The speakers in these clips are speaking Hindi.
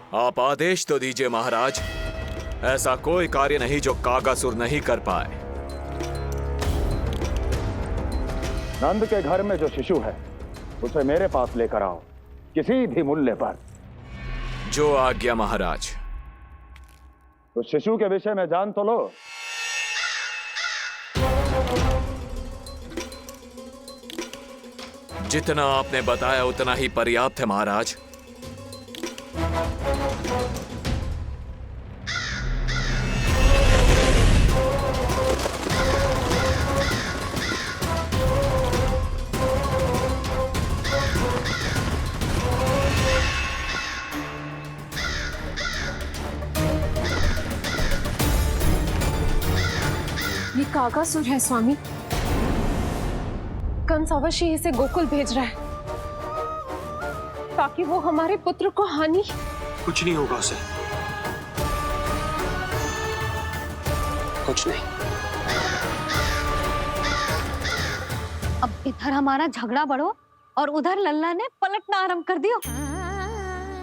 आप आदेश तो दीजिए महाराज। ऐसा कोई कार्य नहीं जो कागासुर नहीं कर पाए। नंद के घर में जो शिशु है उसे मेरे पास लेकर आओ, किसी भी मूल्य पर। जो आज्ञा महाराज। तो शिशु के विषय में जान तो लो। जितना आपने बताया उतना ही पर्याप्त है महाराज। ये कागासुर है स्वामी। कंस अवश्य इसे गोकुल भेज रहा है ताकि वो हमारे पुत्र को हानि। कुछ नहीं होगा उसे, कुछ नहीं। अब इधर हमारा झगड़ा बढ़ो और उधर लल्ला ने पलटना आरंभ कर दियो।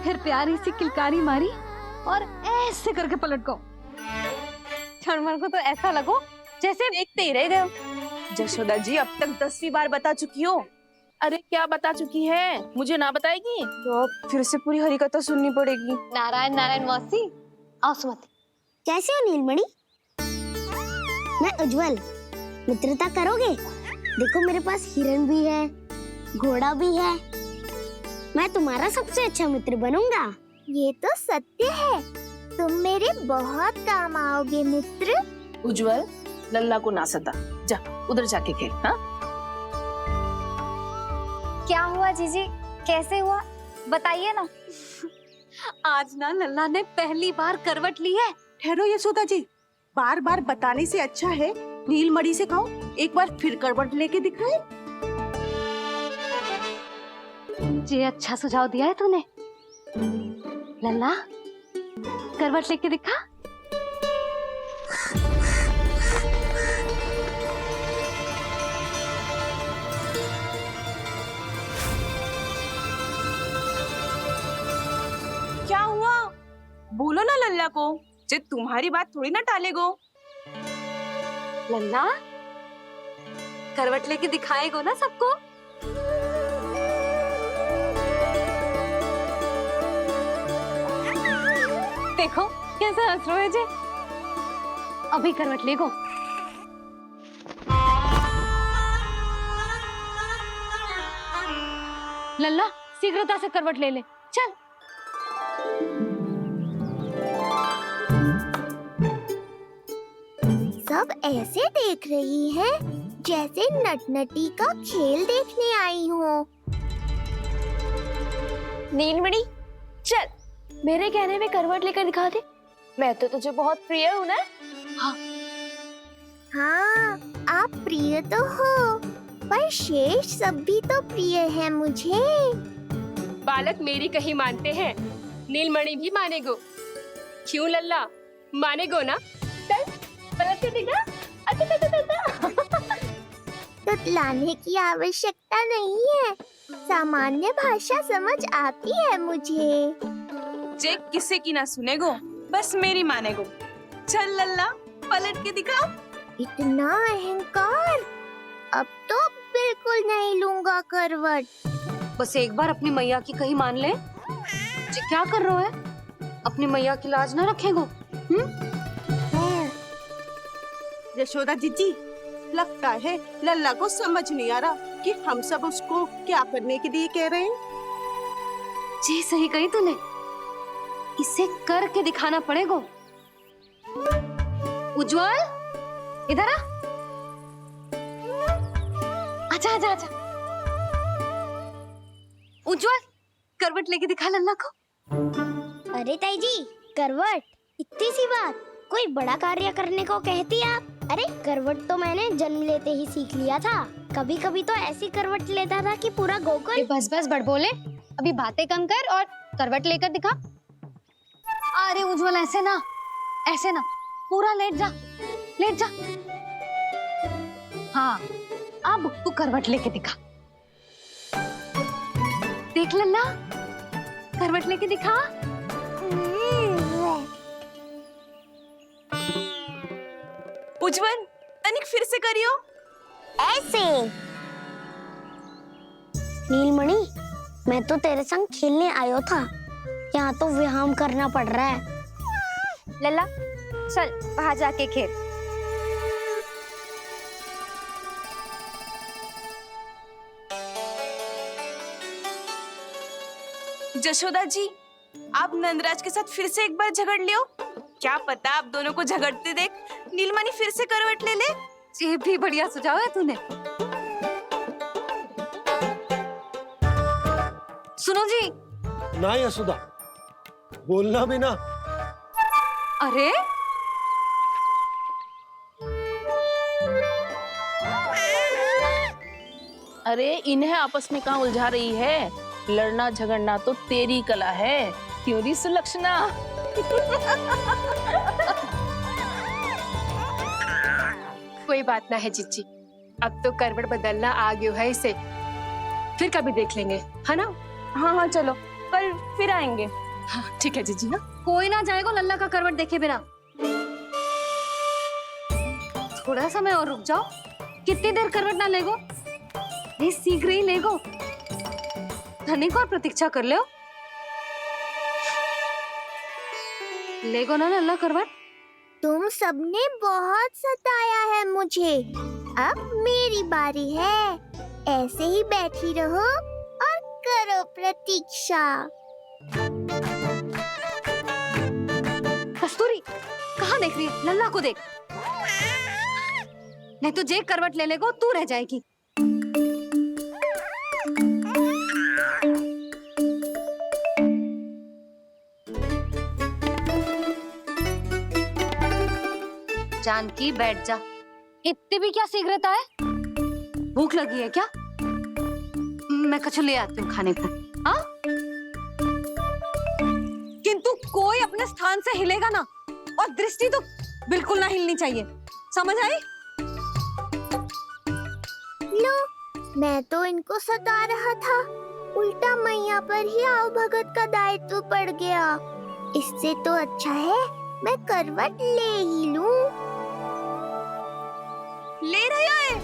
फिर प्यारी सी किलकारी मारी और ऐसे करके पलट गो। क्षणभर को तो ऐसा लगो जैसे देखते ही रह गए। जशोदा जी अब तक 10वीं बार बता चुकी हो। अरे क्या बता चुकी है, मुझे ना बताएगी तो अब फिर से पूरी हरिकथा सुननी पड़ेगी। नारायण नारायण मौसी। आओ सुमति। कैसे हो नीलमणि? मैं उज्जवल, मित्रता करोगे? देखो मेरे पास हिरन भी है, घोड़ा भी है। मैं तुम्हारा सबसे अच्छा मित्र बनूंगा। ये तो सत्य है, तुम मेरे बहुत काम आओगे मित्र। उज्जवल, लल्ला को ना सता, जा उधर जाके खेल। हाँ क्या हुआ जीजी, कैसे हुआ बताइए ना। आज ना लल्ला ने पहली बार करवट ली है। ठहरो यशोदा जी, बार बार बताने से अच्छा है नीलमणि से कहो एक बार फिर करवट लेके दिखाए। ये अच्छा सुझाव दिया है तूने। लल्ला करवट लेके दिखा। क्या हुआ, बोलो ना लल्ला को, जे तुम्हारी बात थोड़ी ना टालेगो। लल्ला करवट लेके दिखाएगो ना सबको। देखो कैसा हंस रहे जे। अभी करवट लेगो। लल्ला शीघ्रता से करवट ले ले, चल। सब ऐसे देख रही है जैसे नटनटी का खेल देखने आई हो। नीलमणि चल, मेरे कहने में करवट लेकर दिखा दे। मैं तो तुझे बहुत प्रिय हूँ ना। हाँ, आप प्रिय तो हो, पर शेष सब भी तो प्रिय है मुझे। बालक मेरी कहीं मानते हैं, नीलमणि भी मानेगो। क्यों लल्ला, मानेगो ना? चल पलट के दिखा। तुतलाने की आवश्यकता नहीं है, सामान्य भाषा समझ आती है मुझे। जे किसी की ना सुनेगो, बस मेरी मानेगो। चल लल्ला पलट के दिखाओ। इतना अहंकार, अब तो बिल्कुल नहीं लूंगा करवट। बस एक बार अपनी मैया की कही मान ले। जी क्या कर रहे हो? अपनी मैया की लाज ना रखेगो। यशोदा जी, लगता है लल्ला को समझ नहीं आ रहा कि हम सब उसको क्या करने के लिए कह रहे हैं। जी सही कही तूने, इसे करके दिखाना पड़ेगा। उज्जवल इधर आ। आजा आजा आजा। उज्जवल करवट लेके दिखा लल्ला को। अरे ताई जी, करवट इतनी सी बात, कोई बड़ा कार्य करने को कहती आप। अरे करवट तो मैंने जन्म लेते ही सीख लिया था। कभी कभी तो ऐसी करवट लेता था कि पूरा गोकुल। बस बस बड़बोले, अभी बातें कम कर और करवट लेकर दिखा। अरे उज्जवल ऐसे ना, ऐसे ना, पूरा लेट जा, लेट जा। हाँ अब तू करवट लेके दिखा। देख लल्ला, करवट लेके दिखा। उज्जवल तनिक फिर से करियो। ऐसे। नीलमणि, मैं तो तेरे संग खेलने आयो था, यहाँ तो व्यायाम करना पड़ रहा है। लल्ला चल बाहर जाके खेल। जशोदा जी, आप नंदराज के साथ फिर से एक बार झगड़ लियो। क्या पता आप दोनों को झगड़ते देख नीलमणि फिर से करवट ले ले। ये भी बढ़िया सुझाव है तूने। सुनो जी। ना यशोदा, बोलना भी ना। अरे अरे इन्हें आपस में कहाँ उलझा रही है? लड़ना झगड़ना तो तेरी कला है, क्यों री सुलक्षणा? कोई बात ना है जीजी, अब तो करवट बदलना आ गयो है इसे, फिर कभी देख लेंगे, है ना? हाँ हाँ चलो, कल फिर आएंगे। हाँ ठीक है जीजी ना। कोई ना जाएगा लल्ला का करवट देखे बिना। थोड़ा समय और रुक जाओ। कितनी देर करवट ना लेगो? नहीं शीघ्र ही लेगो। धनिक और प्रतीक्षा कर लो। लेगो ना लल्ला करवट। तुम सबने बहुत सताया है मुझे, अब मेरी बारी है। ऐसे ही बैठी रहो और करो प्रतीक्षा। कस्तूरी कहाँ देख रही है? लल्ला को देख, नहीं तो जे करवट ले लेगो तू रह जाएगी। जानकी बैठ जा। इतनी भी क्या शीघ्रता है? भूख लगी है क्या? मैं कछु ले आती हूँ खाने को। हाँ? किंतु कोई अपने स्थान से हिलेगा ना, और दृष्टि तो बिल्कुल ना हिलनी चाहिए, समझ आई? लो, मैं तो इनको सता रहा था, उल्टा मैया पर ही आओ भगत का दायित्व पड़ गया। इससे तो अच्छा है मैं करवट ले ही लूं। ले रही है।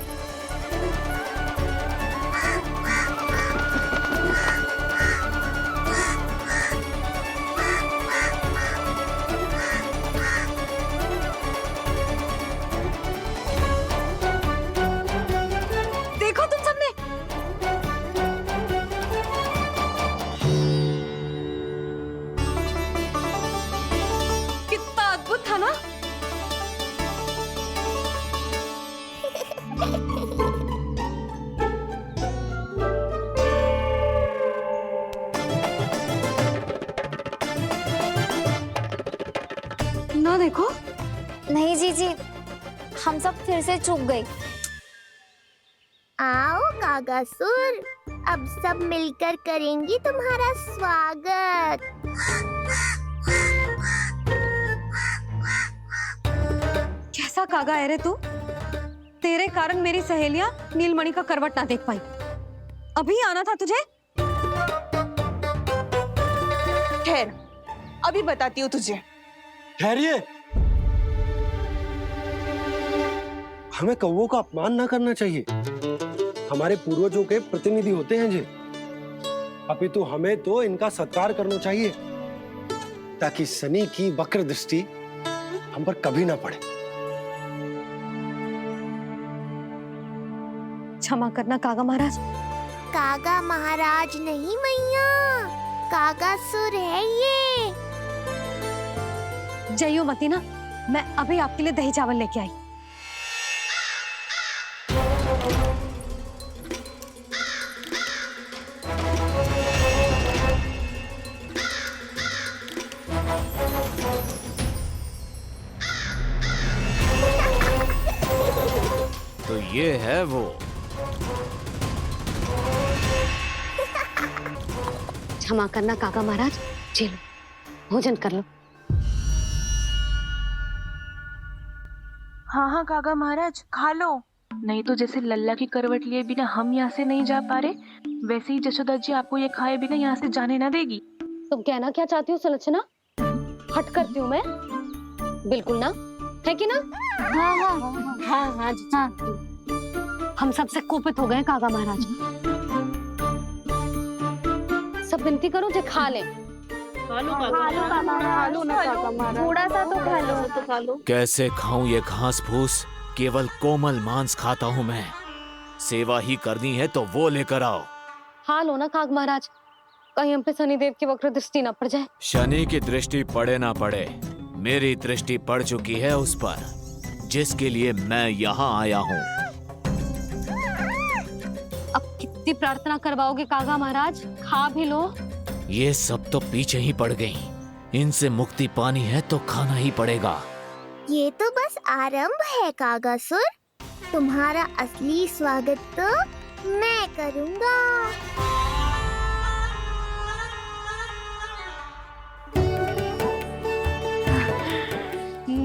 देखो तुम सबने, कितना अद्भुत था ना? ना देखो। नहीं जीजी, हम सब फिर से चूक गए। आओ कागासुर, अब सब मिलकर करेंगी तुम्हारा स्वागत। कैसा कागा है रे तू? तेरे कारण मेरी सहेलियां नीलमणि का करवट ना देख पाई। अभी आना था तुझे। ठहर, अभी बताती हूँ तुझे। ठहरिए, हमें कौवों का अपमान ना करना चाहिए। हमारे पूर्वजों के प्रतिनिधि होते हैं जी। अपितु हमें तो इनका सत्कार करना चाहिए, ताकि शनि की वक्र दृष्टि हम पर कभी ना पड़े। क्षमा करना कागा महाराज। कागा महाराज नहीं मैया, कागासुर है ये। जइयो मती ना, मैं अभी आपके लिए दही चावल लेके आई। तो ये है वो। क्षमा करना कागा महाराज, जी लो, भोजन कर लो। हाँ हाँ काका महाराज, खा लो। नहीं तो जैसे लल्ला की करवट लिए बिना हम यहाँ से नहीं जा पा रहे, वैसे ही जशोदा जी आपको ये खाए बिना यहाँ से जाने ना देगी। तुम कहना क्या चाहती हो सुलक्षणा? हट करती हूँ मैं? बिल्कुल ना, है कि ना? हाँ हाँ हाँ हाँ जी। हाँ। हम सबसे कोपित हो गए कागा महाराज। सब विनती करो जो खा ले। खा लो ना काका महाराज, थोड़ा सा तो खा लो। कैसे खाऊं ये घास फूस? केवल कोमल मांस खाता हूं मैं। सेवा ही करनी है तो वो लेकर आओ। खा लो ना काग महाराज, कहीं हम पे शनिदेव की वक्र दृष्टि न पड़ जाए। शनि की दृष्टि पड़े ना पड़े, मेरी दृष्टि पड़ चुकी है उस पर, जिसके लिए मैं यहाँ आया हूँ। अब कितनी प्रार्थना करवाओगे कागा महाराज? खा भी लो। ये सब तो पीछे ही पड़ गई, इनसे मुक्ति पानी है तो खाना ही पड़ेगा। ये तो बस आरंभ है कागासुर, तुम्हारा असली स्वागत तो मैं करूँगा।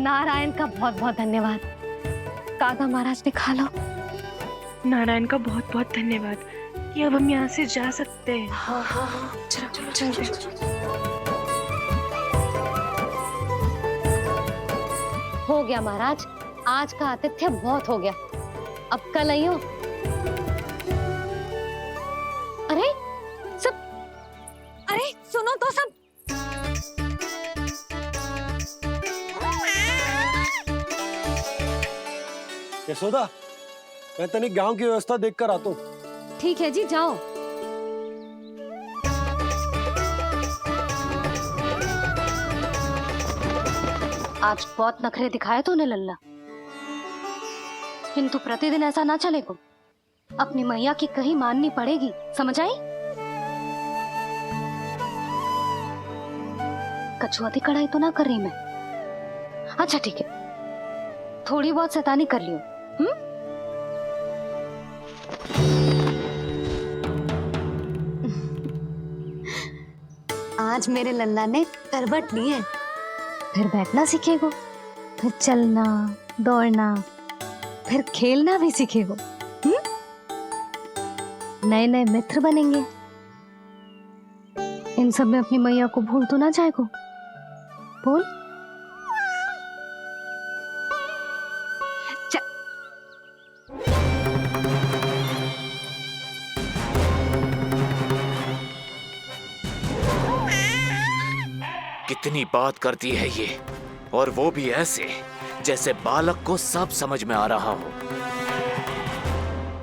नारायण का बहुत बहुत धन्यवाद। कागा महाराज ने खा लो। नारायण का बहुत बहुत धन्यवाद कि अब हम यहाँ से जा सकते हैं। चलो। हो गया महाराज, आज का आतिथ्य बहुत हो गया, अब कल आइयो। अरे सुनो तो सब। यशोदा, मैं तनिक गांव की व्यवस्था देखकर आता हूँ। ठीक है जी, जाओ। आज बहुत नखरे दिखाए तूने लल्ला, किंतु प्रतिदिन ऐसा ना चलेगा। अपनी मैया की कहीं माननी पड़ेगी, समझ आई? कछुआती कढ़ाई तो ना कर रही मैं। अच्छा ठीक है, थोड़ी बहुत शैतानी कर लियो। आज मेरे लल्ला ने करवट ली है, फिर बैठना सीखेगो, फिर चलना दौड़ना, फिर खेलना भी सीखेगो। नए नए मित्र बनेंगे। इन सब में अपनी मैया को भूल तो ना जाएगो। बोल। कितनी बात करती है ये, और वो भी ऐसे जैसे बालक को सब समझ में आ रहा हो।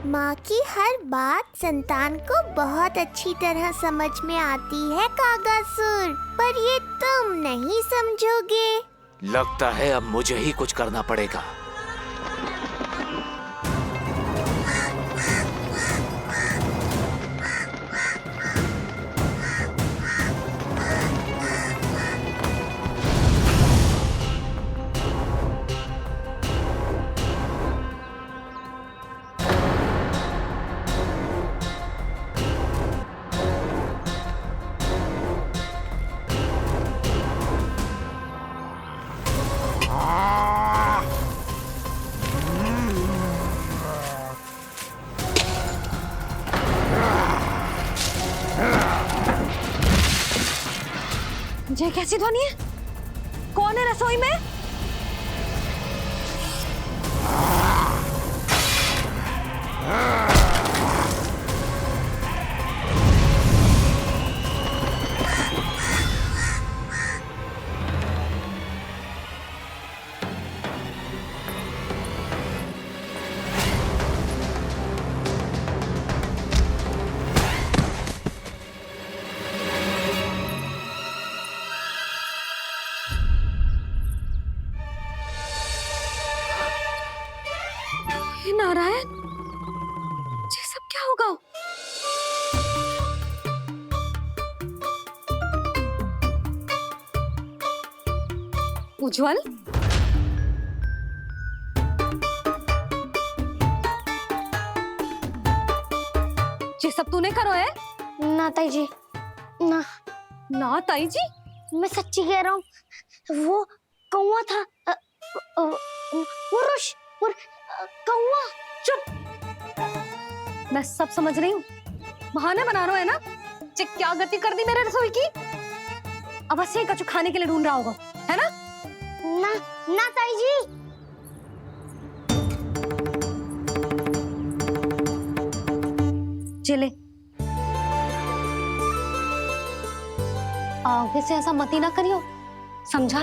माँ की हर बात संतान को बहुत अच्छी तरह समझ में आती है कागासुर, पर ये तुम नहीं समझोगे। लगता है अब मुझे ही कुछ करना पड़ेगा। ये कैसी ध्वनि है? कौन है रसोई में? नारायण, ये सब क्या होगा? उज्जवल, ये सब तूने करो है? ना ताई जी, ना ताई जी, मैं सच्ची कह रहा हूँ। वो कौवा था, कौवा। चुप! मैं सब समझ रही हूँ, बहाने बना रहा है ना? क्या गति कर दी मेरे रसोई की? अब बस ये कछु खाने के लिए ढूंढ रहा होगा, है ना? ना ताई जी, चले आगे से ऐसा मत ही ना करियो, समझा?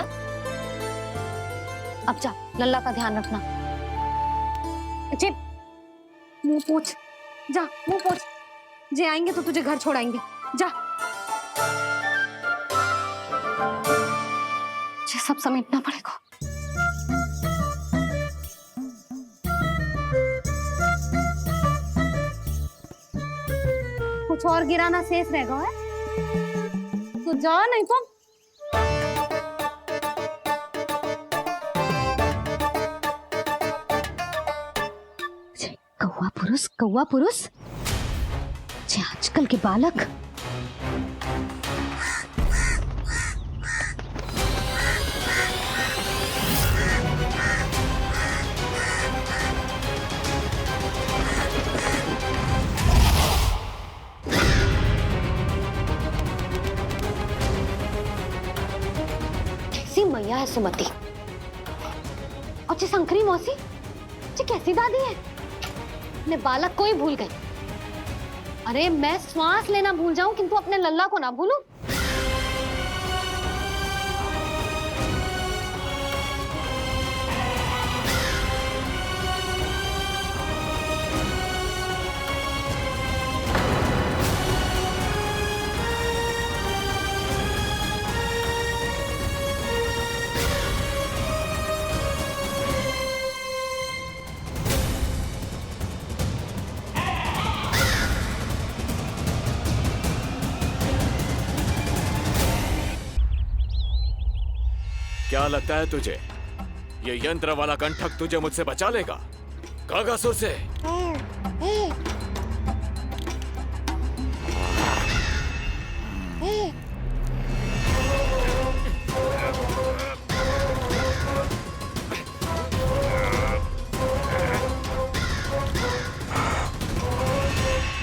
अब जा, लल्ला का ध्यान रखना। जे मुंह पोछ, जा मुंह पोछ। जे आएंगे तो तुझे घर छोड़ाएंगे, जा। ये सब समेटना पड़ेगा। कुछ और गिराना शेष रहेगा है? तो जा, नहीं तो कौवा पुरुष जे आजकल के बालक। कैसी मैया है सुमति, और जे शंकरी मौसी जे कैसी दादी है। अपने बालक को ही भूल गई। अरे मैं श्वास लेना भूल जाऊं किंतु अपने लल्ला को ना भूलूं। क्या लगता है तुझे ये यंत्र वाला कंठक तुझे मुझसे बचा लेगा कागासुर से?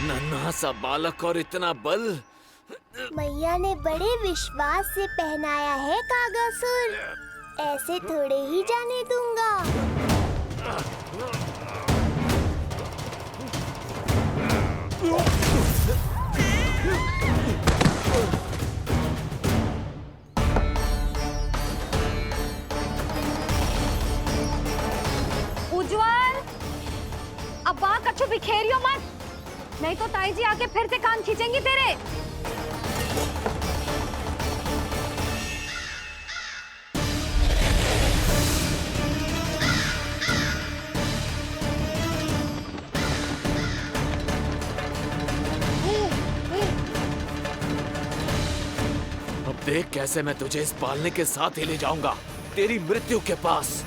नन्हा सा बालक और इतना बल। मैया ने बड़े विश्वास से पहनाया है कागासुर, ऐसे थोड़े ही जाने दूंगा। उज्जवल, अब बात कच्चू बिखेरियो मत, नहीं तो ताई जी आके फिर से कान खींचेंगी तेरे। अब देख कैसे मैं तुझे इस पालने के साथ ही ले जाऊंगा तेरी मृत्यु के पास।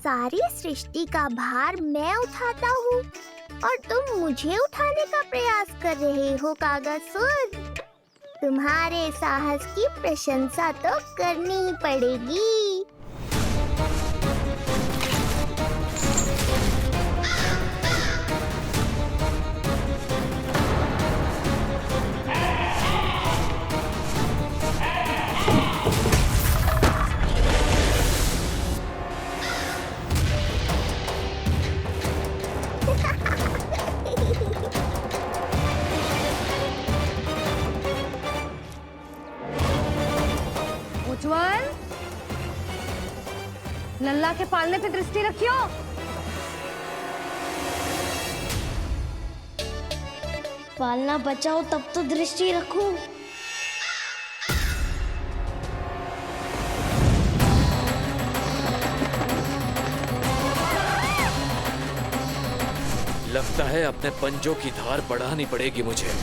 सारी सृष्टि का भार मैं उठाता हूँ और तुम मुझे उठाने का प्रयास कर रहे हो कागासुर। तुम्हारे साहस की प्रशंसा तो करनी ही पड़ेगी। उज्जवल, लल्ला के पालने पे दृष्टि रखियो। पालना बचाओ तब तो दृष्टि रखूं। लगता है अपने पंजों की धार बढ़ानी पड़ेगी मुझे।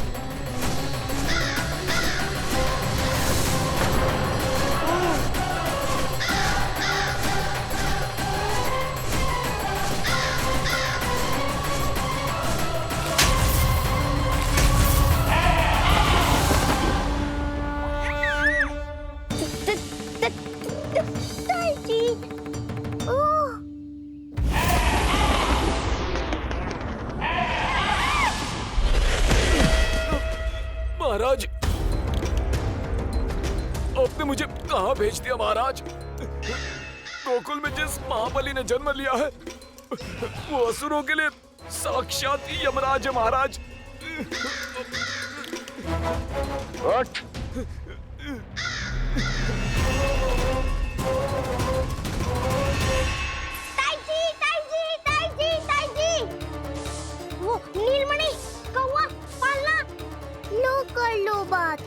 ताई जी, ओह, महाराज, आपने मुझे कहाँ भेज दिया महाराज? गोकुल में जिस महाबली ने जन्म लिया है वो असुरों के लिए साक्षात यमराज है महाराज। उठ। ताई जी, ताई जी, ताई जी, ताई जी, वो नीलमणि, कौवा, पालना, लो कर लो बात।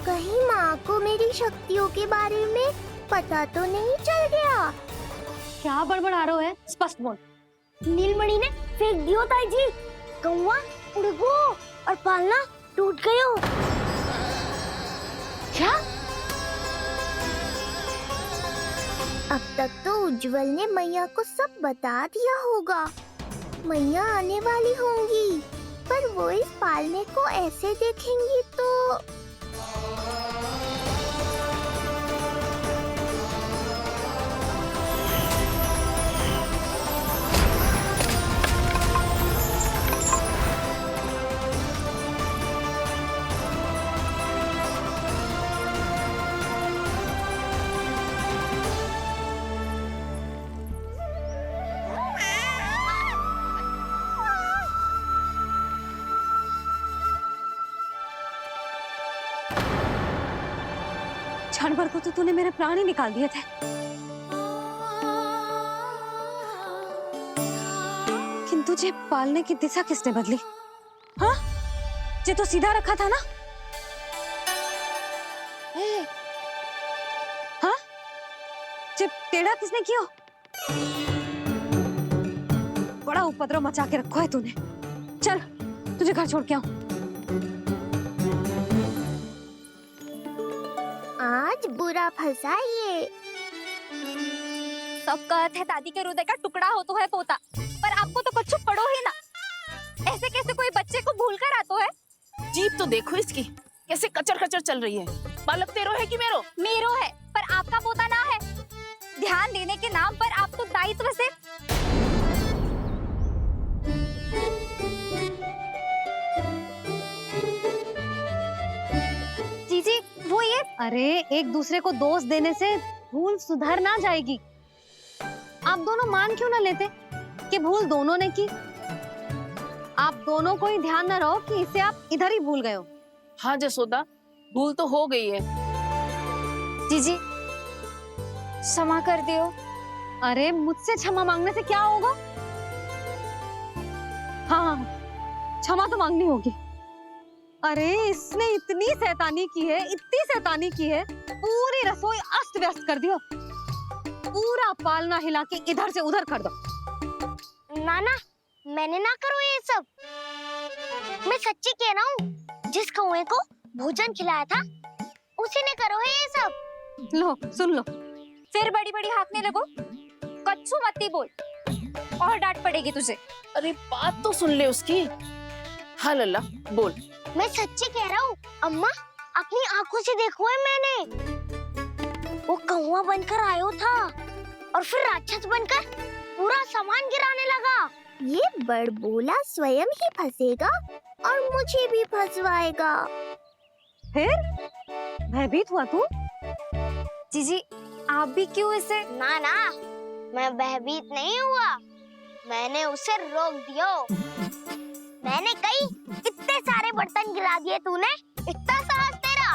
कहीं माँ को मेरी शक्तियों के बारे में पता तो नहीं चल गया? क्या बड़बड़ा रहे हो है? स्पष्ट बोल। नीलमणि ने फेंक दियो ताई जी। कौवा उड़ गयो और पालना टूट गयो। क्या? अब तक तो उज्जवल ने मैया को सब बता दिया होगा। मैया आने वाली होंगी, पर वो इस पालने को ऐसे देखेंगी तो क्षण भर को तो तूने मेरे प्राण ही निकाल दिए थे। किंतु तुझे पालने की दिशा किसने बदली? हाँ, ये तो सीधा रखा था ना? हाँ, ये टेढ़ा किसने किया? बड़ा उपद्रव मचा के रखा है तूने। चल, तुझे घर छोड़ के आऊं। आज बुरा फंसा ये। सब कहते हैं दादी के हृदय का टुकड़ा हो तो है पोता, पर आपको तो कुछ पड़ो ही ना। ऐसे कैसे कोई बच्चे को भूल कर आतो है? जीप तो देखो इसकी, कैसे कचर कचर चल रही है। बालक तेरो है कि मेरो? मेरो है, पर आपका पोता ना है। ध्यान देने के नाम पर आप तो दायित्व से जीजी वो ये। अरे एक दूसरे को दोष देने से भूल सुधर ना जाएगी। आप दोनों मान क्यों ना लेते कि भूल दोनों ने की? आप दोनों को ही ध्यान न रहो कि इसे आप इधर ही भूल गए हो। हाँ जसोदा, भूल तो हो गई है। जीजी क्षमा कर दियो। अरे मुझसे क्षमा मांगने से क्या होगा? हाँ, क्षमा तो मांगनी होगी। अरे इसने इतनी शैतानी की है, इतनी शैतानी की है, पूरी रसोई अस्त व्यस्त कर दियो। पूरा पालना हिला के इधर से उधर कर दो। नाना, मैंने ना करो ये सब। मैं सच्ची कह रहा हूँ, जिस कौवे को भोजन खिलाया था उसी ने करो है ये सब। लो सुन लो, फिर बड़ी बड़ी हाँकने लगो। कच्छू मत बोल, और डांट पड़ेगी तुझे। अरे बात तो सुन ले उसकी। हाँ लल्ला बोल। मैं सच्ची कह रहा हूँ अम्मा, अपनी आंखों से देखो है मैंने। वो कौवा बनकर आयो था और फिर राक्षस बनकर पूरा सामान गिराने लगा। ये बड़बोला स्वयं ही फंसेगा और मुझे भी फंसवाएगा। फिर भयभीत हुआ तू? जीजी आप भी क्यों इसे? ना ना, मैं भयभीत नहीं हुआ, मैंने उसे रोक दिया। मैंने कही इतने सारे बर्तन गिरा दिए तूने, इतना साहस तेरा,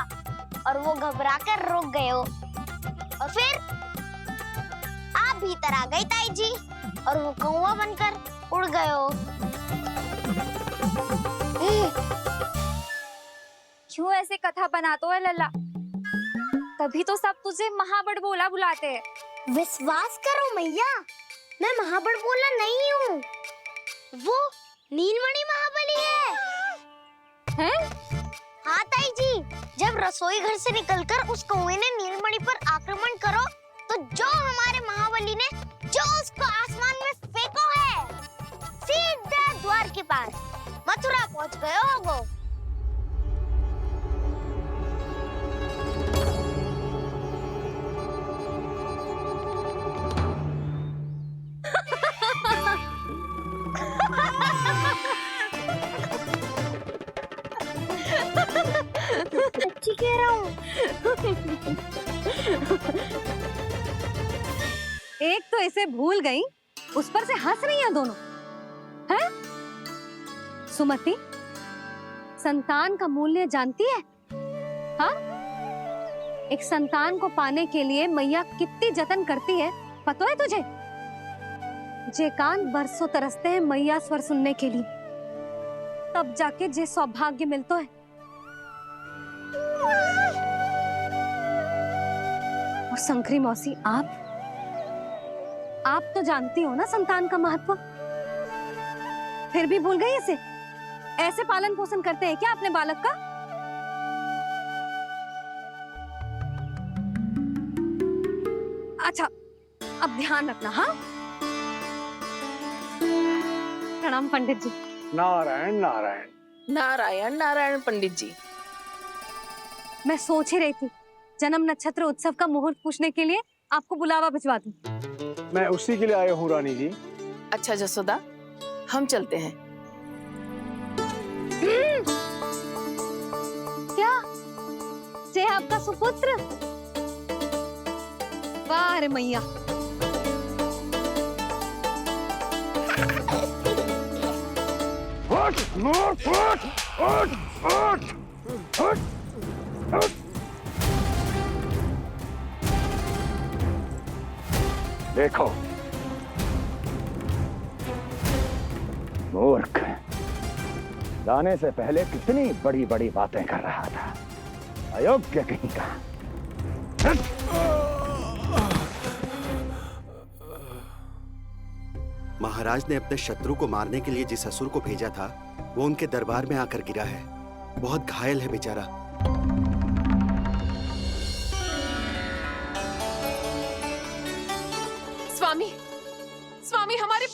और वो घबरा कर रुक गए हो। और फिर आप भीतर आ गई ताई जी और वो कौवा बनकर उड़ गए हो। क्यों ऐसे कथा बनाते हो लल्ला? तभी तो सब तुझे महाबड़बोला बुलाते हैं। विश्वास करो मैया, मैं महाबड़बोला नहीं हूँ, वो नीलमणि महाबली है। हैं? हाँ ताई जी, जब रसोई घर से निकलकर उस कौवे ने नीलमणि पर आक्रमण करो तो जो हमारे महाबली ने जो उसको आसमान में फेंको है, सीधे द्वार के पास मथुरा पहुंच गए होगो। एक तो इसे भूल गई, उस पर से हंस रही हैं दोनों, हैं? सुमति, संतान का मूल्य जानती है? हाँ? एक संतान को पाने के लिए मैया कितनी जतन करती है, पता है तुझे? जे कान बरसों तरसते हैं मैया स्वर सुनने के लिए, तब जाके जे सौभाग्य मिलता है। और शंकरी मौसी, आप तो जानती हो ना संतान का महत्व, फिर भी भूल गई इसे? ऐसे पालन पोषण करते हैं क्या अपने बालक का? अच्छा, अब ध्यान रखना। हाँ, प्रणाम पंडित जी। नारायण नारायण। नारायण नारायण पंडित जी। मैं सोच ही रही थी जन्म नक्षत्र उत्सव का मुहूर्त पूछने के लिए आपको बुलावा भिजवा दूं। मैं उसी के लिए आया हूँ रानी जी। अच्छा जसोदा, हम चलते हैं। क्या जे आपका सुपुत्र? वाह रे मैया। देखो मूर्ख, लाने से पहले कितनी बड़ी बड़ी बातें कर रहा था, अयोग्य कहीं का। महाराज ने अपने शत्रु को मारने के लिए जिस असुर को भेजा था, वो उनके दरबार में आकर गिरा है। बहुत घायल है बेचारा। स्वामी, स्वामी हमारे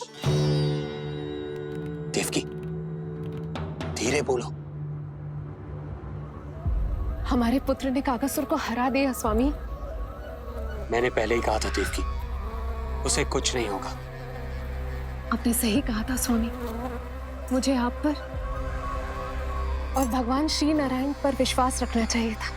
देवकी, धीरे बोलो। हमारे पुत्र ने काकासुर को हरा दिया स्वामी। मैंने पहले ही कहा था देवकी, उसे कुछ नहीं होगा। आपने सही कहा था स्वामी। मुझे आप पर और भगवान श्री नारायण पर विश्वास रखना चाहिए था।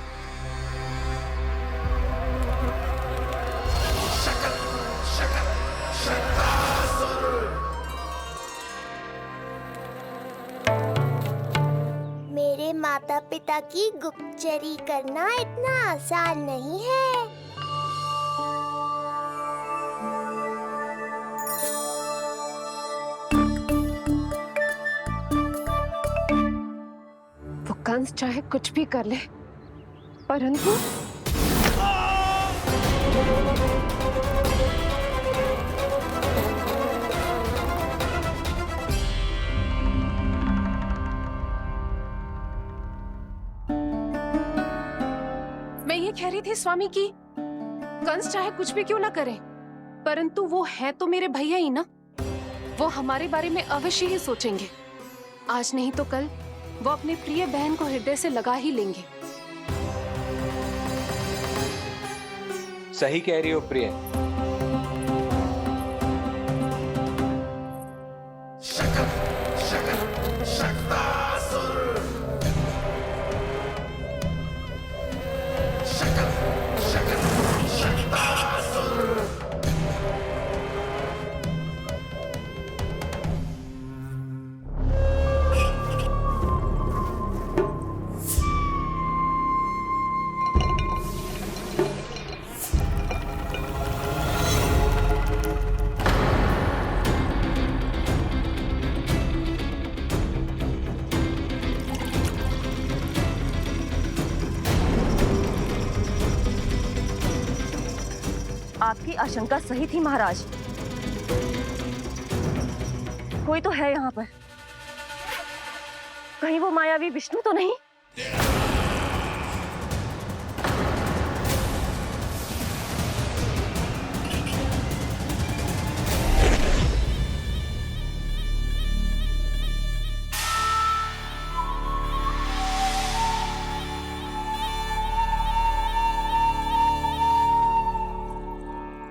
मेरे माता पिता की गुप्तचरी करना इतना आसान नहीं है। वो कंस चाहे कुछ भी कर ले, परंतु मैं ये कह रही थी स्वामी कि कंस चाहे कुछ भी क्यों ना करे, परंतु वो है तो मेरे भैया ही ना। वो हमारे बारे में अवश्य ही सोचेंगे। आज नहीं तो कल वो अपनी प्रिय बहन को हृदय से लगा ही लेंगे। सही कह रही हो प्रिय। आपकी आशंका सही थी महाराज। कोई तो है यहाँ पर। कहीं वो मायावी विष्णु तो नहीं?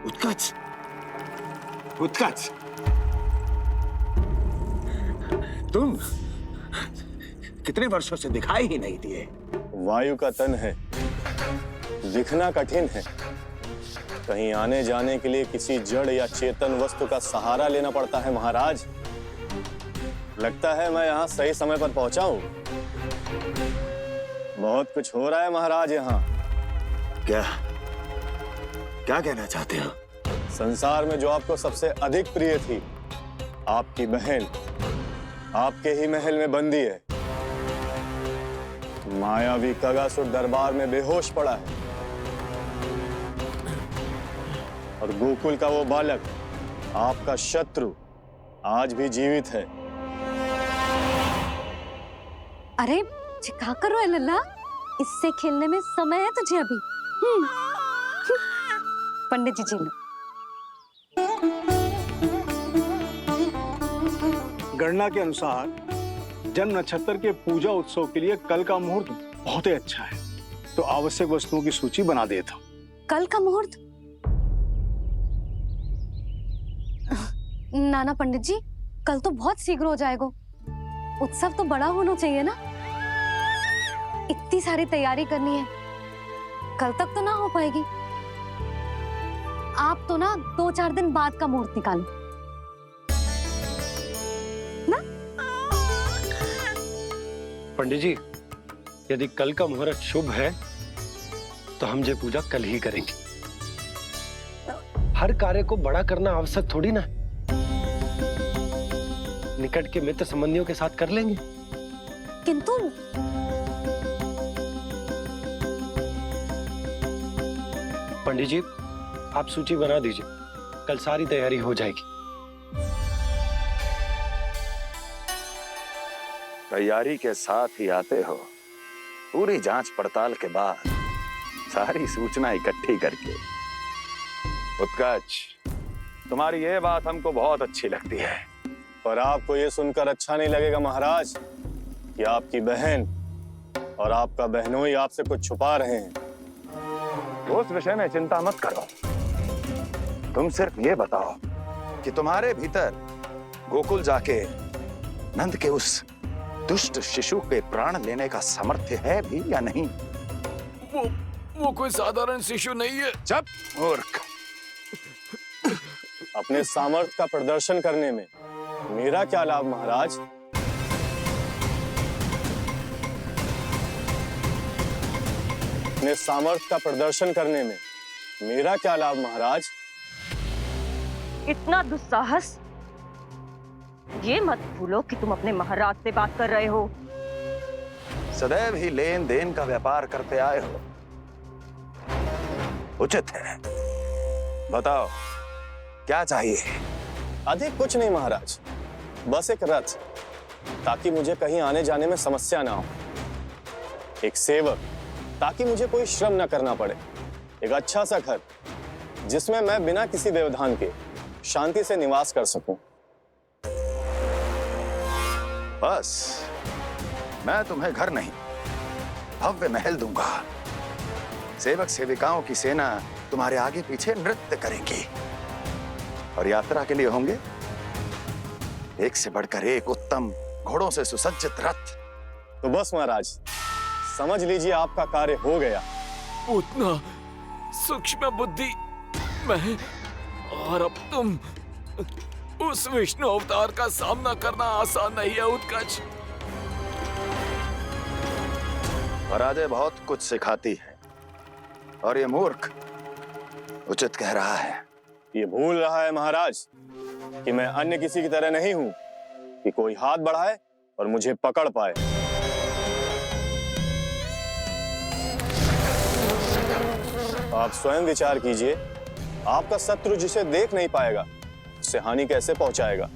उत्कच, उत्कच, तुम कितने वर्षों से दिखाई ही नहीं दिए। वायु का तन है, दिखना कठिन है। कहीं आने जाने के लिए किसी जड़ या चेतन वस्तु का सहारा लेना पड़ता है महाराज। लगता है मैं यहाँ सही समय पर पहुंचा हूँ। बहुत कुछ हो रहा है महाराज यहाँ। क्या क्या कहना चाहते हो? संसार में जो आपको सबसे अधिक प्रिय थी, आपकी बहन, आपके ही महल में बंदी है। मायावी कगासुर दरबार में बेहोश पड़ा है और गोकुल का वो बालक, आपका शत्रु, आज भी जीवित है। अरे क्या कर रहा है लल्ला? इससे खेलने में समय है तुझे अभी। पंडित जी लो। गणना के अनुसार जन्म नक्षत्र के पूजा उत्सव के लिए कल का मुहूर्त बहुत ही अच्छा है, तो आवश्यक वस्तुओं की सूची बना देता हूँ। कल का मुहूर्त? नाना पंडित जी, कल तो बहुत शीघ्र हो जाएगा। उत्सव तो बड़ा होना चाहिए ना। इतनी सारी तैयारी करनी है, कल तक तो ना हो पाएगी। आप तो ना 2-4 दिन बाद का मुहूर्त निकालो ना। पंडित जी, यदि कल का मुहूर्त शुभ है तो हम ये पूजा कल ही करेंगे। हर कार्य को बड़ा करना आवश्यक थोड़ी ना। निकट के मित्र संबंधियों के साथ कर लेंगे। किंतु पंडित जी, आप सूची बना दीजिए, कल सारी तैयारी हो जाएगी। तैयारी के साथ ही आते हो, पूरी जांच पड़ताल के बाद सारी सूचना इकट्ठी करके। उत्कर्ष, तुम्हारी ये बात हमको बहुत अच्छी लगती है। पर आपको ये सुनकर अच्छा नहीं लगेगा महाराज कि आपकी बहन और आपका बहनोई आपसे कुछ छुपा रहे हैं। उस विषय में चिंता मत करो। तुम सिर्फ ये बताओ कि तुम्हारे भीतर गोकुल जाके नंद के उस दुष्ट शिशु के प्राण लेने का सामर्थ्य है भी या नहीं? वो कोई साधारण शिशु नहीं है। चुप मूर्ख। अपने सामर्थ्य का प्रदर्शन करने में मेरा क्या लाभ महाराज? अपने सामर्थ्य का प्रदर्शन करने में मेरा क्या लाभ महाराज? इतना दुस्साहस! ये मत भूलो कि तुम अपने महाराज से बात कर रहे हो। सदैव ही लेन देन का व्यापार करते आए हो, उचित है। बताओ क्या चाहिए? अधिक कुछ नहीं महाराज, बस एक रथ, ताकि मुझे कहीं आने जाने में समस्या ना हो। एक सेवक, ताकि मुझे कोई श्रम ना करना पड़े। एक अच्छा सा घर, जिसमें मैं बिना किसी व्यवधान के शांति से निवास कर सकूं। बस, मैं तुम्हें घर नहीं, भव्य महल दूंगा। सेवक सेविकाओं की सेना तुम्हारे आगे पीछे नृत्य करेंगी और यात्रा के लिए होंगे एक से बढ़कर एक उत्तम घोड़ों से सुसज्जित रथ। तो बस महाराज, समझ लीजिए आपका कार्य हो गया। उतना सूक्ष्म बुद्धि मैं, और अब तुम, उस विष्णु अवतार का सामना करना आसान नहीं है उत्कर्ष। पराजय बहुत कुछ सिखाती है और ये मूर्ख उचित कह रहा है। ये भूल रहा है महाराज कि मैं अन्य किसी की तरह नहीं हूं कि कोई हाथ बढ़ाए और मुझे पकड़ पाए। आप स्वयं विचार कीजिए, आपका शत्रु जिसे देख नहीं पाएगा, उससे हानि कैसे पहुंचाएगा?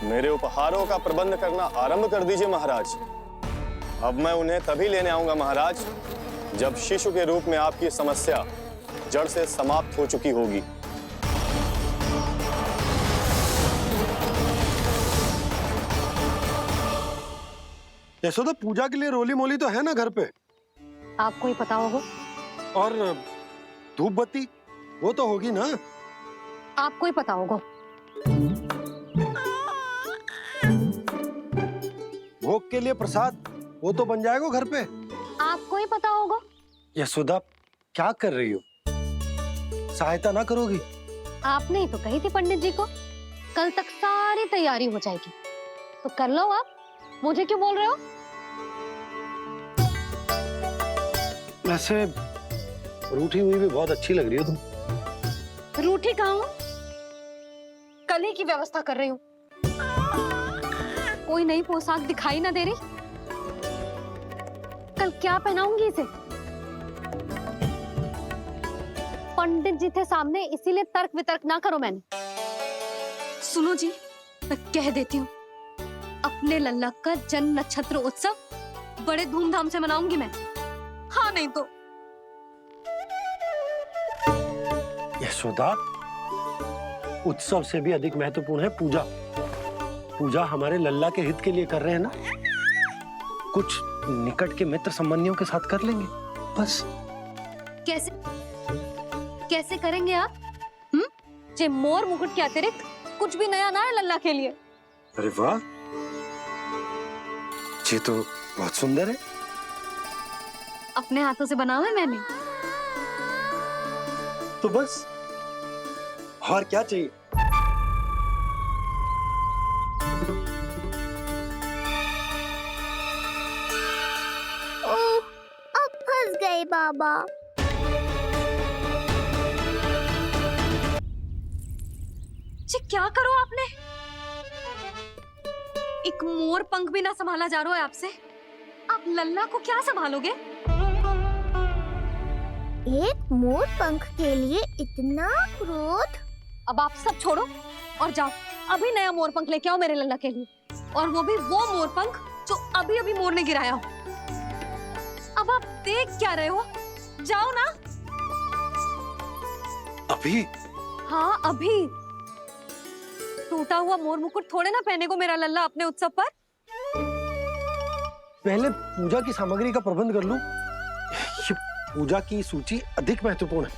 मेरे उपहारों का प्रबंध करना आरंभ कर दीजिए महाराज। अब मैं उन्हें तभी लेने आऊंगा महाराज, जब शिशु के रूप में आपकी समस्या जड़ से समाप्त हो चुकी होगी। यशोदा, पूजा के लिए रोली मोली तो है ना घर पे? आपको ही पता होगा। और धूप बत्ती वो तो होगी ना? आपको ही पता होगा। भोग के लिए प्रसाद वो तो बन जाएगा घर पे। आपको ही पता होगा। यशोदा क्या कर रही हो? सहायता ना करोगी? आपने ही तो कही थी पंडित जी को कल तक सारी तैयारी हो जाएगी, तो कर लो आप। मुझे क्यों बोल रहे हो? वैसे रूठी हुई भी बहुत अच्छी लग रही हो तुम। रूठी कहाँ हूँ? कली की व्यवस्था कर रही हूँ। कोई नई पोशाक दिखाई ना दे रही। कल क्या पहनाऊंगी इसे? पंडित जी थे सामने, इसीलिए तर्क वितर्क ना करो। मैंने सुनो जी, मैं कह देती हूँ, अपने लल्ला का जन्म नक्षत्र उत्सव बड़े धूमधाम से मनाऊंगी मैं। हाँ नहीं तो। यशोदा, उत्सव से भी अधिक महत्वपूर्ण है पूजा। पूजा हमारे लल्ला के हित के लिए कर रहे हैं ना, कुछ निकट के मित्र संबंधियों के साथ कर लेंगे बस। कैसे कैसे करेंगे आप? जे मोर मुकुट के अतिरिक्त कुछ भी नया ना है लल्ला के लिए। अरे वाह, ये तो बहुत सुंदर है। अपने हाथों से बनाया है मैंने। तो बस और क्या चाहिए? ओह, अब फंस गए बाबा। जी क्या करो आपने? एक मोर पंख भी ना संभाला जा रहा है आपसे। आप लल्ला को क्या संभालोगे? एक मोर पंख के लिए इतना क्रोध? अब आप सब छोड़ो और जाओ, अभी नया मोर पंख लेके आओ मेरे लल्ला के लिए, और वो भी वो मोर पंख जो अभी अभी मोर ने गिराया हो। अब आप देख क्या रहे हो? जाओ ना। अभी? हाँ अभी। टूटा हुआ मोर मुकुट थोड़े ना पहने को मेरा लल्ला अपने उत्सव पर। पहले पूजा की सामग्री का प्रबंध कर लूं। ये पूजा की सूची अधिक महत्वपूर्ण है।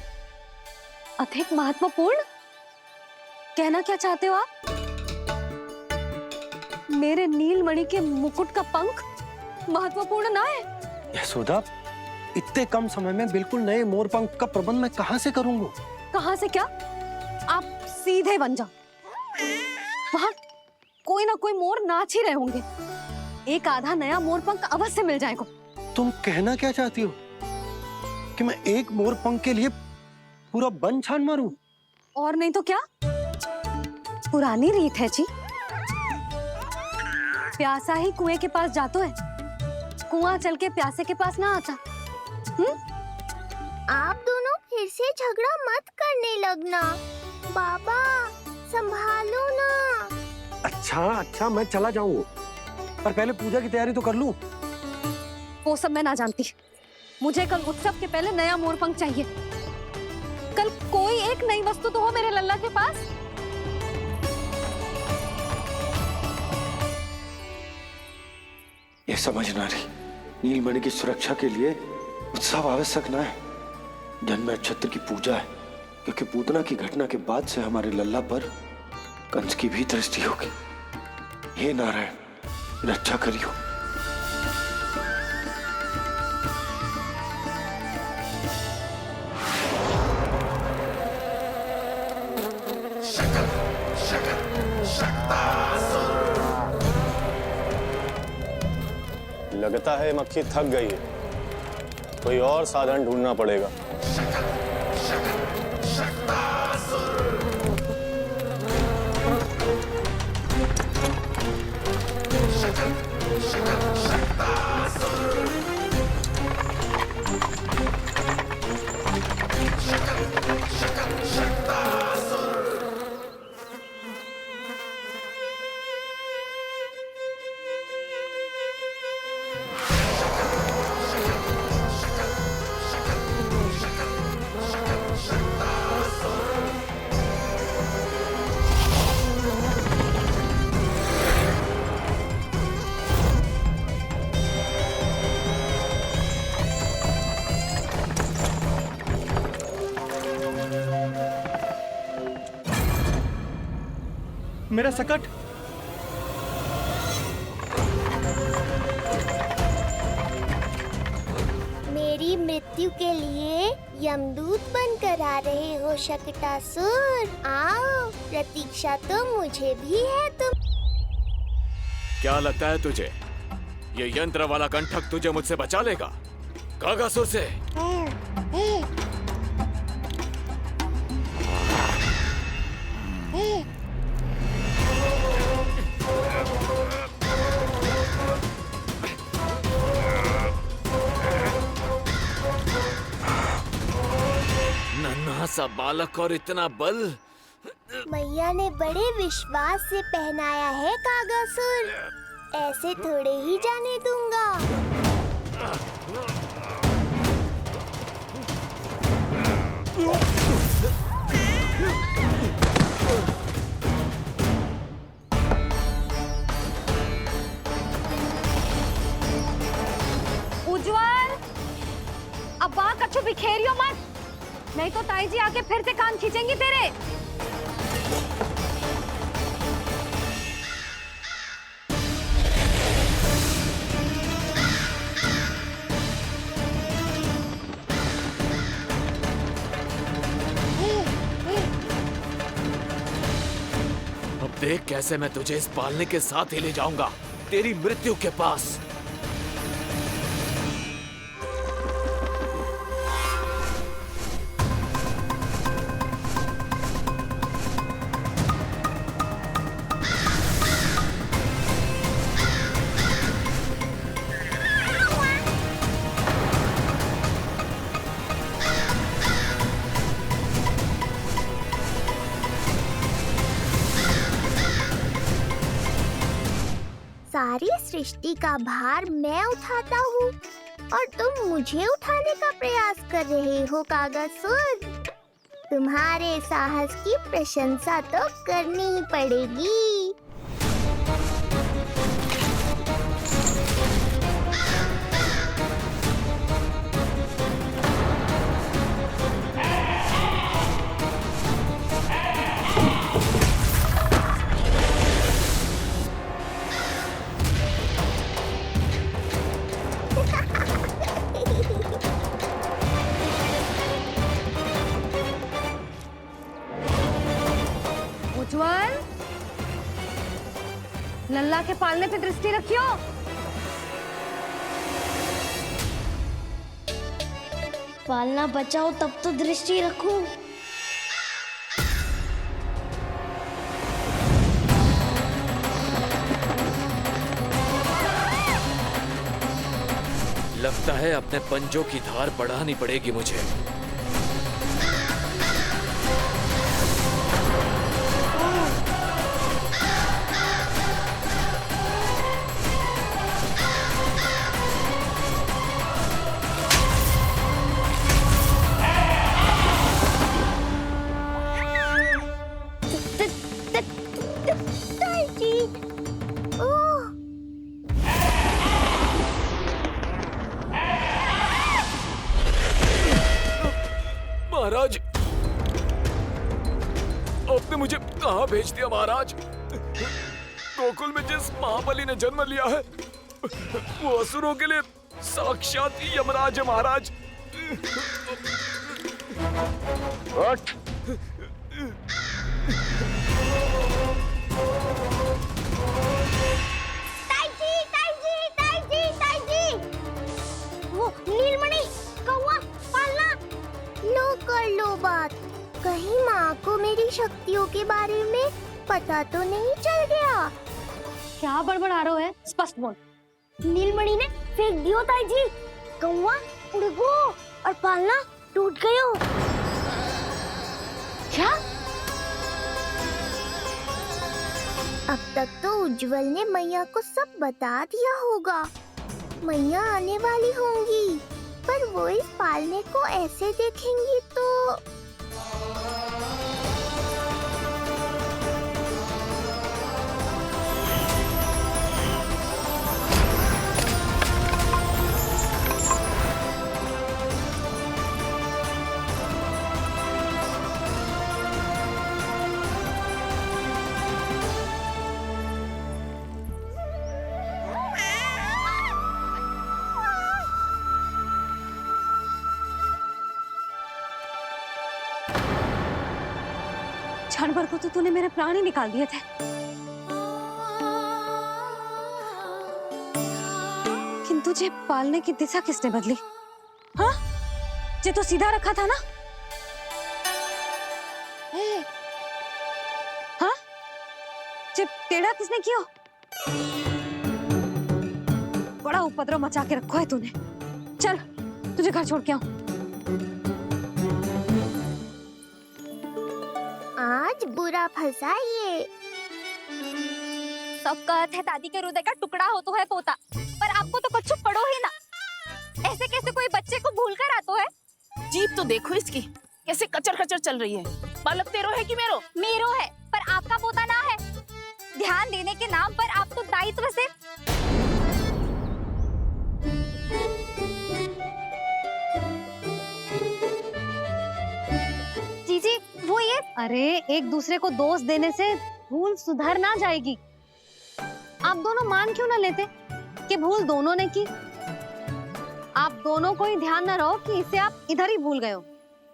अधिक महत्वपूर्ण? कहना क्या चाहते हो आप? मेरे नीलमणि के मुकुट का पंख महत्वपूर्ण ना है? यशोदा, इतने कम समय में बिल्कुल नए मोर पंख का प्रबंध मैं कहां से करूंगा? कहां से क्या? आप सीधे बन जाओ। वहां कोई ना कोई मोर नाच ही रहे होंगे। एक आधा नया मोर पंख अवश्य मिल जाएगा। तुम कहना क्या चाहती हो कि मैं एक मोर पंख के लिए पूरा वन छान मारूं? और नहीं तो क्या, पुरानी रीत है जी। प्यासा ही कुएं के पास जातो है, कुआं चल के प्यासे के पास ना आता। आप दोनों फिर से झगड़ा मत करने लगना। बाबा संभालो ना। अच्छा मैं चला जाऊंगा, पर पहले पूजा की तैयारी तो कर लूं। वो सब मैं ना जानती। मुझे कल उत्सव के पहले नया मोर पंख चाहिए। कल कोई एक नई वस्तु तो हो मेरे लल्ला के पास। ये समझ ना रही, नीलमणि की सुरक्षा के लिए उत्सव आवश्यक ना है, जन्म नक्षत्र की पूजा है, क्योंकि पूतना की घटना के बाद से हमारे लल्ला पर कंस की भी दृष्टि होगी। हे नारायण, रक्षा करियो। लगता है मक्खी थक गई है, कोई और साधन ढूंढना पड़ेगा। मेरा सकट। यमदूत बनकर आ रहे हो शकटासुर? आओ, प्रतीक्षा तो मुझे भी है तुम। क्या लगता है तुझे ये यंत्र वाला कंठक तुझे मुझसे बचा लेगा कागासुर से? नन्हा सा बालक और इतना बल। मैया ने बड़े विश्वास से पहनाया है कागासुर, ऐसे थोड़े ही जाने दूंगा। उज्जवल, अब वहाँ कछु बिखेरियो मत, नहीं तो ताई जी आके फिर से कान खींचेंगी तेरे। अब देख कैसे मैं तुझे इस पालने के साथ ही ले जाऊंगा तेरी मृत्यु के पास। सारी सृष्टि का भार मैं उठाता हूँ और तुम मुझे उठाने का प्रयास कर रहे हो कागासुर। तुम्हारे साहस की प्रशंसा तो करनी ही पड़ेगी। उज्जवल, लल्ला के पालने पे दृष्टि रखियो। पालना बचाओ तब तो दृष्टि रखूं। लगता है अपने पंजों की धार बढ़ानी पड़ेगी मुझे। महाराज, आपने मुझे कहाँ भेज दिया महाराज? गोकुल में जिस महाबली ने जन्म लिया है वो असुरों के लिए साक्षात यमराज है महाराज। उठ। वो नीलमणि, कौवा, पालना, लो कर लो बात। कहीं माँ को मेरी शक्तियों के बारे में पता तो नहीं चल गया? क्या बड़बड़ा रहे हो है? स्पष्ट बोल। नीलमणि ने फेंक दियो ताई जी। कौवा उड़ गयो और पालना टूट गयो। क्या? अब तक तो उज्जवल ने मैया को सब बता दिया होगा। मैया आने वाली होंगी, पर वो इस पालने को ऐसे देखेंगी तो क्षण भर को तो तूने मेरे प्राण ही निकाल दिए थे। किंतु तुझे पालने की दिशा किसने बदली? हाँ, जे तो सीधा रखा था ना? हाँ, जे टेढ़ा किसने किया? बड़ा उपद्रव मचा के रखो है तूने। चल, तुझे घर छोड़ के आऊं। आज बुरा फंसा ये। सब कहत है दादी के हृदय का टुकड़ा हो तो है पोता, पर आपको तो कछु पड़ो ही ना। ऐसे कैसे कोई बच्चे को भूल कर आतो है? जीप तो देखो इसकी, कैसे कचर कचर चल रही है। बालक तेरो है कि मेरो? मेरो है, पर आपका पोता ना है। ध्यान देने के नाम पर आप तो दायित्व से जीजी वो ये। अरे एक दूसरे को दोष देने से भूल सुधर ना जाएगी। आप दोनों मान क्यों ना लेते कि भूल दोनों ने की? आप दोनों को ही ध्यान न रहो कि इसे आप इधर ही भूल गए हो।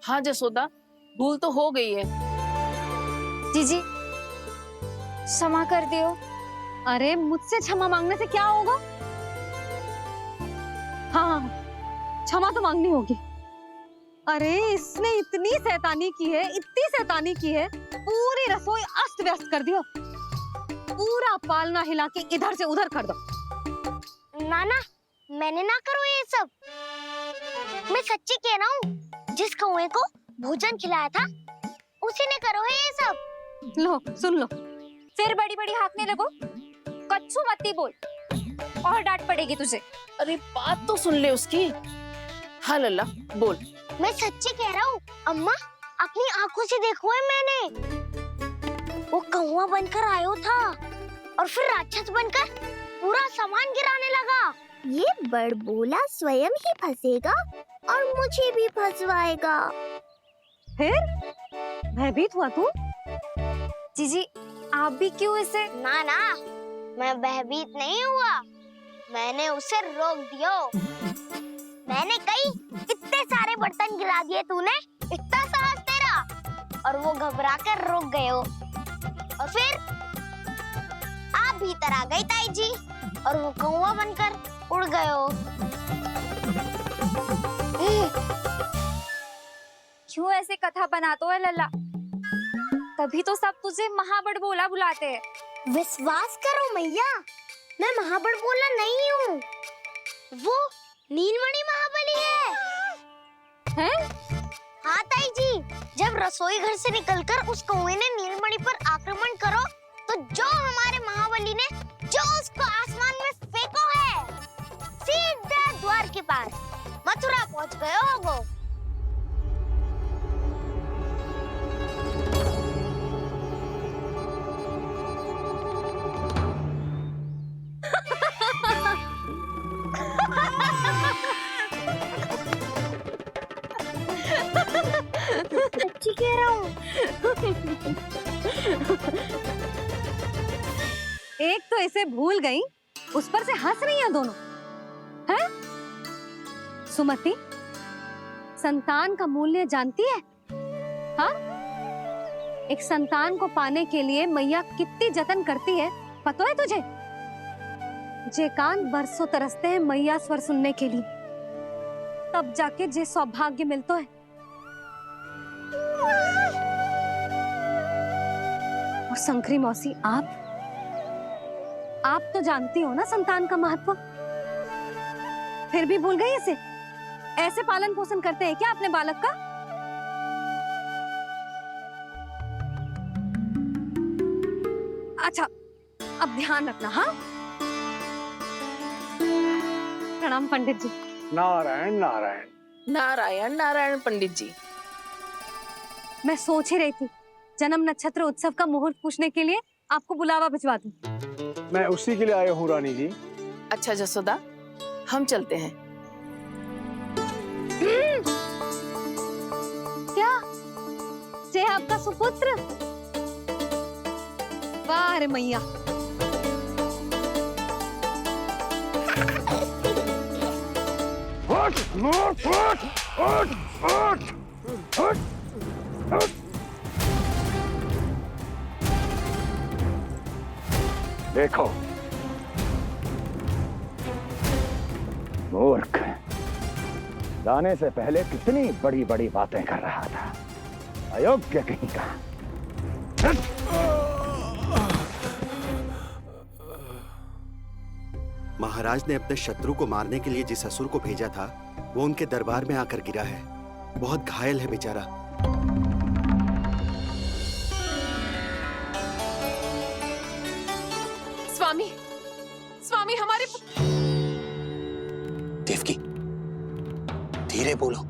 हाँ जसोदा, भूल तो हो गई है। जीजी क्षमा कर दियो। अरे मुझसे क्षमा मांगने से क्या होगा? हाँ, क्षमा तो मांगनी होगी। अरे इसने इतनी शैतानी की है, इतनी शैतानी की है, पूरी रसोई अस्त व्यस्त कर दियो। पूरा पालना हिला के इधर से उधर कर दो। नाना, मैंने ना करो ये सब। मैं सच्ची कह रहा हूँ, जिस कौवे को भोजन खिलाया था उसी ने करो है ये सब। लो सुन लो, फिर बड़ी बड़ी हाकने लगो। कच्चू मत बोल, और डांट पड़ेगी तुझे। अरे बात तो सुन ले उसकी। हाँ लल्ला बोल। मैं सच्ची कह रहा हूँ अम्मा, अपनी आंखों से देखो है मैंने। वो कौवा बनकर आयो था और फिर राक्षस बनकर पूरा सामान गिराने लगा। ये बड़बोला स्वयं ही फंसेगा और मुझे भी फंसवाएगा। फिर भयभीत हुआ तू? जीजी आप भी क्यों ऐसे? ना ना, मैं भयभीत नहीं हुआ, मैंने उसे रोक दिया। मैंने कही इतने सारे बर्तन गिरा दिए तूने, इतना साहस तेरा, और वो घबरा कर रुक गए हो। और फिर आप भीतर आ गई ताई जी और वो कौवा बनकर उड़ गए हो। क्यों ऐसे कथा बनाते हो लल्ला? तभी तो सब तुझे महाबड़बोला बुलाते हैं। विश्वास करो मैया, मैं महाबड़बोला नहीं हूँ, वो नीलमणि महाबली है। हैं? हाँ ताई जी, जब रसोई घर से निकलकर उस कौवे ने नीलमणि पर आक्रमण करो, तो जो हमारे महाबली ने जो उसको आसमान में फेंको है, सीधा द्वार के पास मथुरा पहुंच गए होगो। सच्ची कह रहा हूँ। एक तो इसे भूल गई, उस पर से हंस रही हैं दोनों। हैं? सुमति, संतान का मूल्य जानती है? हाँ? एक संतान को पाने के लिए मैया कितनी जतन करती है, पता है तुझे? जे कान बरसों तरसते हैं मैया स्वर सुनने के लिए, तब जाके जे सौभाग्य मिलता है। और शंकरी मौसी, आप तो जानती हो ना संतान का महत्व, फिर भी भूल गई इसे? ऐसे पालन पोषण करते हैं क्या अपने बालक का? अच्छा, अब ध्यान रखना। हाँ, प्रणाम पंडित जी। नारायण नारायण। नारायण नारायण पंडित जी। मैं सोच ही रही थी जन्म नक्षत्र उत्सव का मुहूर्त पूछने के लिए आपको बुलावा भिजवा दूं। मैं उसी के लिए आया हूँ रानी जी। अच्छा जसोदा, हम चलते हैं। क्या जे आपका सुपुत्र? वाह रे मैया। देखो मूर्ख, जाने से पहले कितनी बड़ी बड़ी बातें कर रहा था, अयोग्य कहीं का। महाराज ने अपने शत्रु को मारने के लिए जिस असुर को भेजा था वो उनके दरबार में आकर गिरा है। बहुत घायल है बेचारा। स्वामी, स्वामी हमारे देवकी, धीरे बोलो।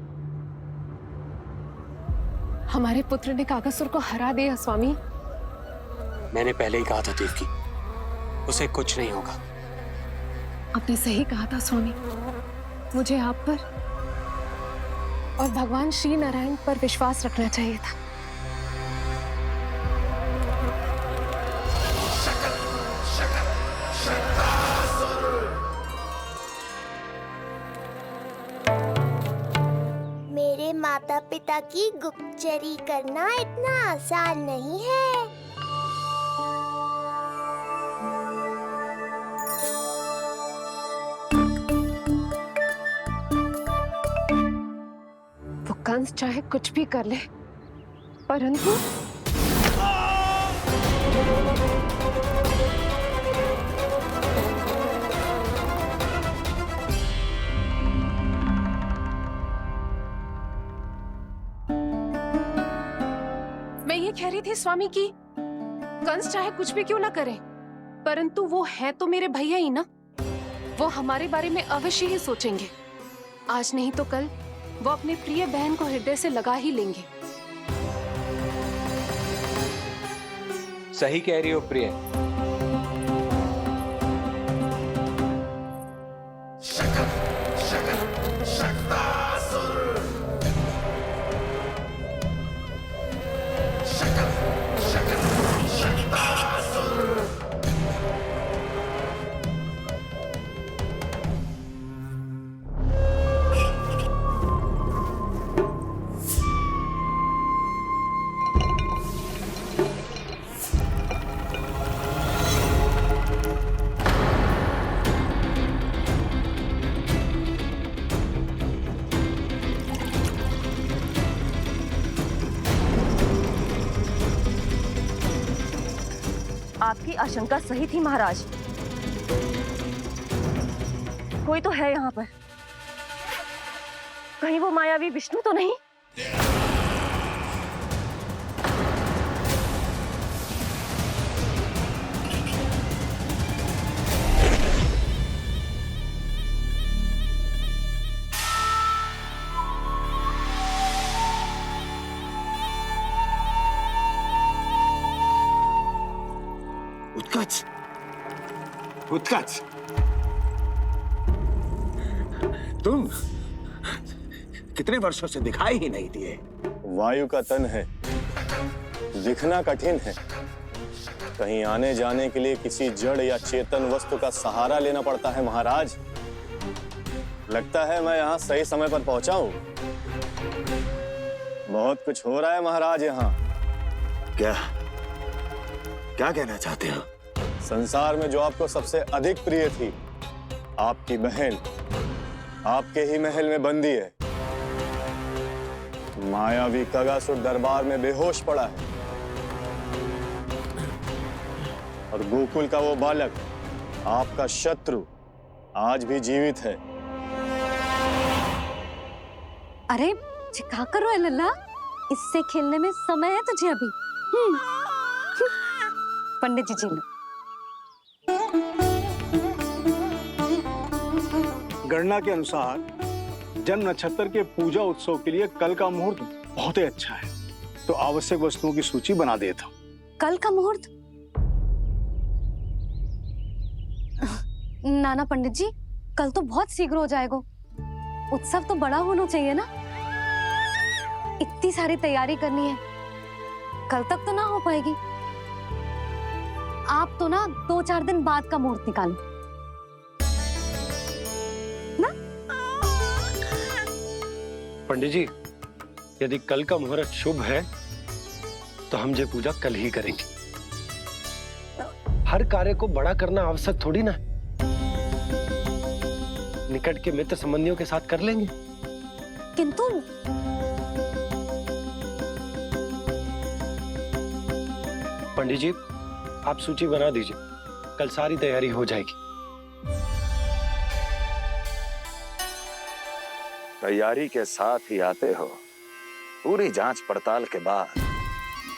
हमारे पुत्र ने काकासुर को हरा दिया स्वामी। मैंने पहले ही कहा था देवकी, उसे कुछ नहीं होगा। आपने सही कहा था स्वामी। मुझे आप पर और भगवान श्री नारायण पर विश्वास रखना चाहिए था। मेरे माता पिता की गुप्तचरी करना इतना आसान नहीं है। वो कंस चाहे कुछ भी कर ले, परंतु मैं ये कह रही थी स्वामी कि कंस चाहे कुछ भी क्यों ना करे, परंतु वो है तो मेरे भैया ही ना। वो हमारे बारे में अवश्य ही सोचेंगे। आज नहीं तो कल वो अपनी प्रिय बहन को हृदय से लगा ही लेंगे। सही कह रही हो प्रिय। आपकी आशंका सही थी महाराज। कोई तो है यहाँ पर। कहीं वो मायावी विष्णु तो नहीं? उत्कच, उत्कच, तुम कितने वर्षों से दिखाई ही नहीं दिए। वायु का तन है, दिखना कठिन है। कहीं आने जाने के लिए किसी जड़ या चेतन वस्तु का सहारा लेना पड़ता है महाराज। लगता है मैं यहाँ सही समय पर पहुंचा हूँ। बहुत कुछ हो रहा है महाराज यहाँ। क्या क्या कहना चाहते हो? संसार में जो आपको सबसे अधिक प्रिय थी, आपकी बहन आपके ही महल में बंदी है। मायावी कगासुर दरबार में बेहोश पड़ा है और गोकुल का वो बालक, आपका शत्रु, आज भी जीवित है। अरे क्या कर रहे हो लल्ला? इससे खेलने में समय है तुझे अभी। पंडित जी जी लो। गणना के अनुसार जन्म नक्षत्र के पूजा उत्सव के लिए कल का मुहूर्त बहुत ही अच्छा है, तो आवश्यक वस्तुओं की सूची बना देता हूँ। कल का मुहूर्त? नाना पंडित जी, कल तो बहुत शीघ्र हो जाएगा। उत्सव तो बड़ा होना चाहिए ना। इतनी सारी तैयारी करनी है, कल तक तो ना हो पाएगी। आप तो ना 2-4 दिन बाद का मुहूर्त निकालो ना। पंडित जी, यदि कल का मुहूर्त शुभ है तो हम ये पूजा कल ही करेंगे। हर कार्य को बड़ा करना आवश्यक थोड़ी ना। निकट के मित्र संबंधियों के साथ कर लेंगे। किंतु पंडित जी, आप सूची बना दीजिए, कल सारी तैयारी हो जाएगी। तैयारी के साथ ही आते हो, पूरी जांच पड़ताल के बाद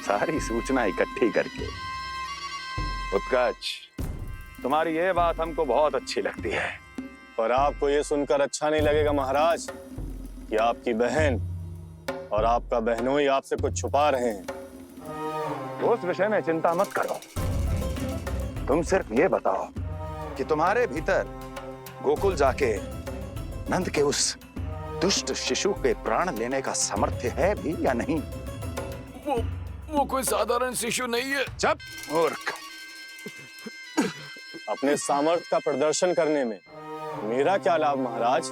सारी सूचना इकट्ठी करके। उत्कर्ष, तुम्हारी ये बात हमको बहुत अच्छी लगती है। पर आपको ये सुनकर अच्छा नहीं लगेगा महाराज कि आपकी बहन और आपका बहनोई आपसे कुछ छुपा रहे हैं। उस विषय में चिंता मत करो, तुम सिर्फ ये बताओ कि तुम्हारे भीतर गोकुल जाके नंद के उस दुष्ट शिशु के प्राण लेने का सामर्थ्य है भी या नहीं? वो कोई साधारण शिशु नहीं है। चुप मूर्ख। अपने सामर्थ्य का प्रदर्शन करने में मेरा क्या लाभ महाराज?